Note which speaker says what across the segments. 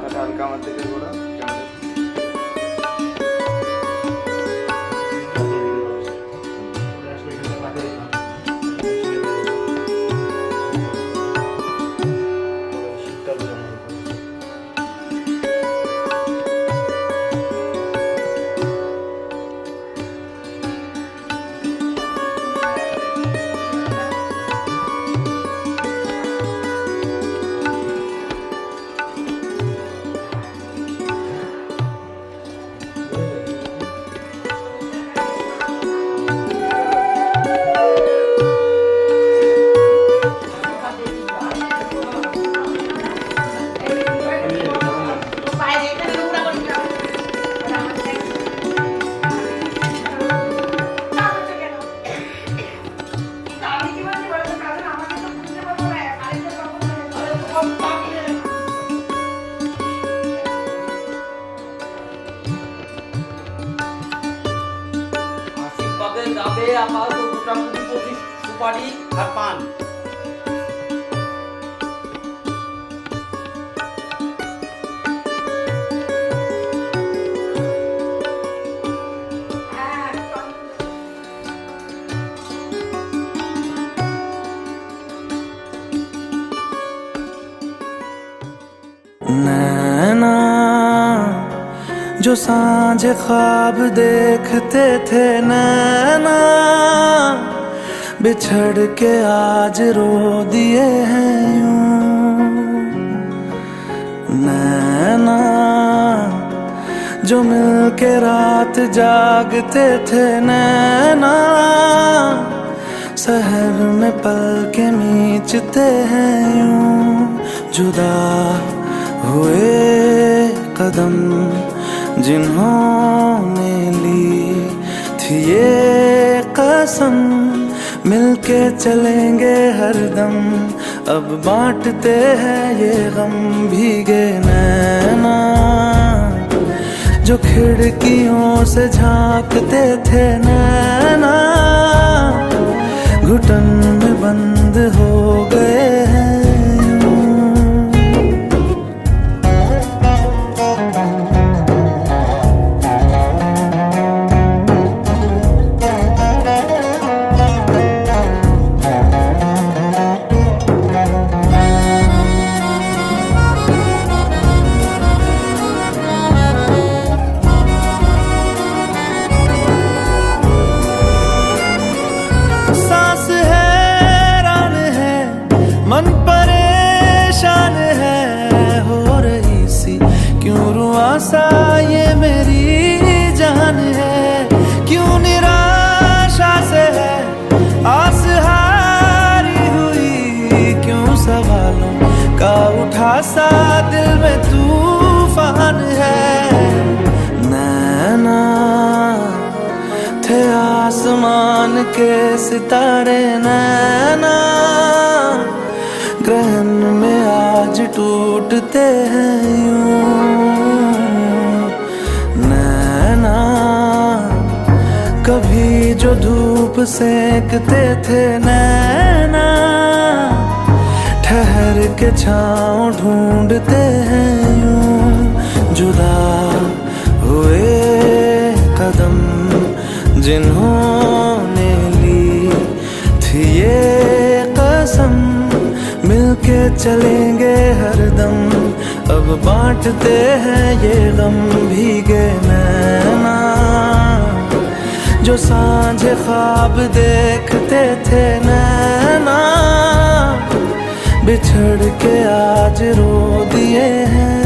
Speaker 1: মাথাটা হালকা আমার দিকে ঘোরা।
Speaker 2: যাবে আপাতত মোটামুটি 25 সুপারি আর পান।
Speaker 3: नैना जो सांझ ख्वाब देखते थे नैना बिछड़ के आज रो दिए हैं यूं। नैना जो मिल के रात जागते थे नैना सहर में पल के मीचते हैं यूं। जुदा हुए कदम जिन्होंने ली थी ये कसम मिलके चलेंगे हरदम अब बांटते हैं ये गम। भीगे नैना जो खिड़कियों से झांकते थे नैना घुटन में बंद हो गए हैं। मन परेशान है हो रही सी क्यों रुआसा ये मेरी जान है। क्यों निराशा से है आस हारी हुई क्यों सवालों का उठा सा दिल में तूफान है। नैना थे आसमान के सितारे नैना ग्रहण में आज टूटते हैं यूं। नैना कभी जो धूप सेकते थे नैना ठहर के छाँव ढूंढते हैं यूं। जुदा हुए कदम जिन्होंने ली थी ये कसम मिलके चलेंगे हरदम अब बांटते हैं ये गम। भीगे नैना जो सांझ ख्वाब देखते थे नैना बिछड़ के आज रो दिए हैं।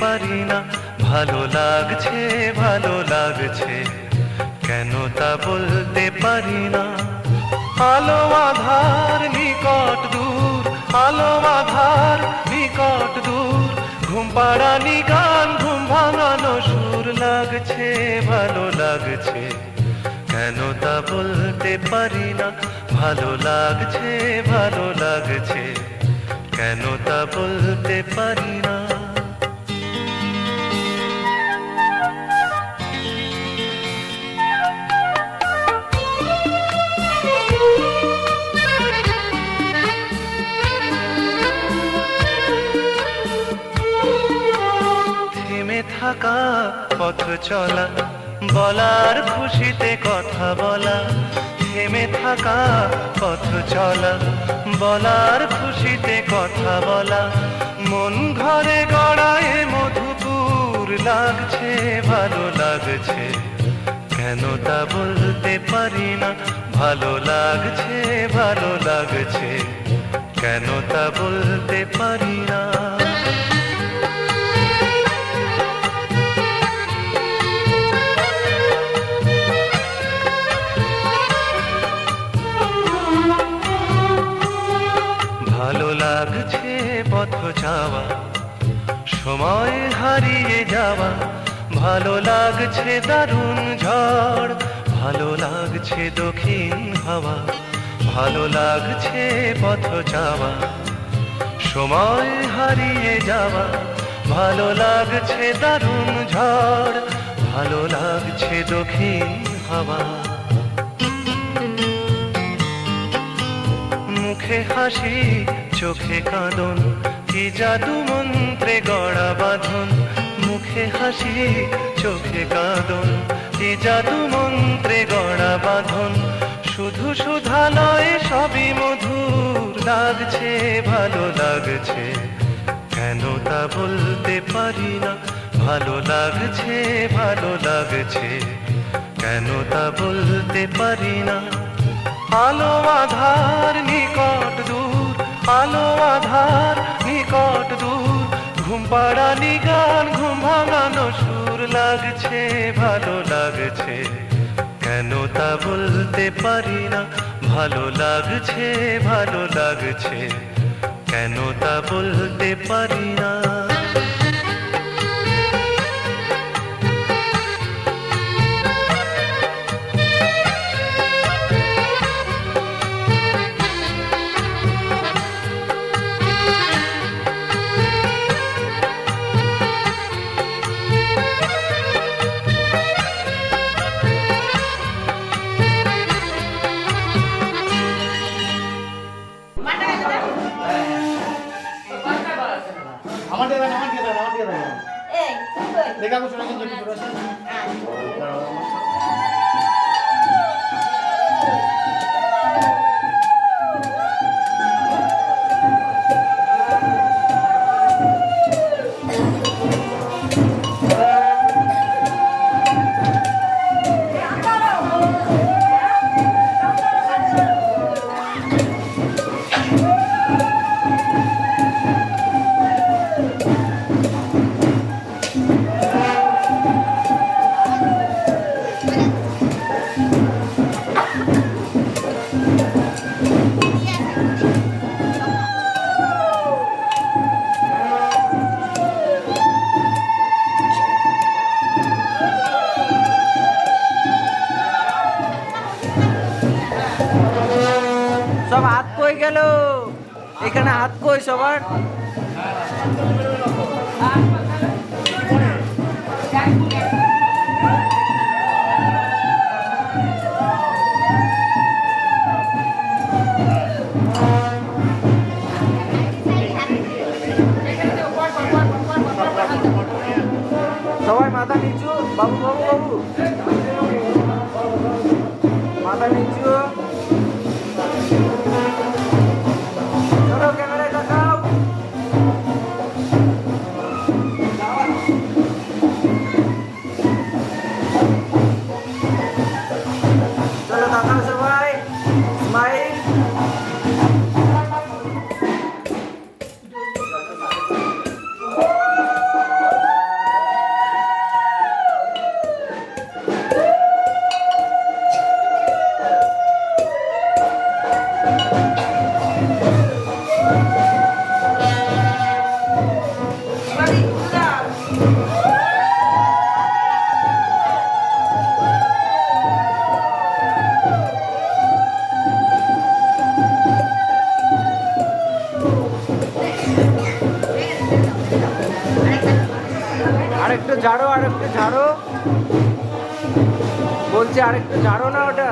Speaker 3: পারি না, ভালো লাগছে ভালো লাগছে, কেন তা বলতে পারি না। আলো আধার নিকট দূর, আলো আধার নিকট দূর, ঘুম পাড়ানি গান ঘুম ভাঙানো সুর, লাগছে ভালো লাগছে, কেন তা বলতে পারি না। ভালো লাগছে ভালো লাগছে, কেন তা বলতে পারি না। থেমে থাকা পথ চলা, বলার খুশিতে কথা বলা, থেমে থাকা পথ চলা, বলার খুশিতে কথা বলা, মন ঘরে গড়ায় মধুপুর, লাগছে ভালো লাগছে, কেন তা বলতে পারি না। ভালো লাগছে ভালো লাগছে, কেন তা বলতে পারি না। ভালো লাগছে পথ যাওয়া, সময় হারিয়ে যাওয়া, ভালো লাগছে দারুণ ঝড়, ভালো লাগছে দক্ষিণ হাওয়া, ভালো লাগছে পথ যাওয়া, সময় হারিয়ে যাওয়া, ভালো লাগছে দারুণ ঝড়, ভালো লাগছে দক্ষিণ হাওয়া। মুখে হাসি চোখে কাঁদন, কি জাদু মন্ত্রে গড়া বাঁধন, মুখে হাসি চোখে কাঁদন, কি জাদু মন্ত্রে গড়া বাঁধন, শুধু সুধা নয় সবই মধুর, লাগছে ভালো লাগছে, কেন তা বলতে পারি না। ভালো লাগছে ভালো লাগছে, কেন তা বলতে পারি না। আলো আধার নিকট দূর, আলো আধার নিকট দূর, ঘুম পাড়ানি গান ঘুম ভাঙানো সুর, লাগছে ভালো লাগছে, কেন তা বলতে পারি না। ভালো লাগছে ভালো লাগছে, কেন তা বলতে পারি না।
Speaker 2: সব হাত কই গেল, এখানে হাত কই সবার। সবাই মাথা নিচু, বাবু বাবু বাবু মাথা নিচু, চলো ক্যামেরায় দেখাও।
Speaker 1: আরেকটু ঝাড়ো, আরেকটু ঝাড়ো, বলছি আরেকটু ঝাড়ো না ওটা।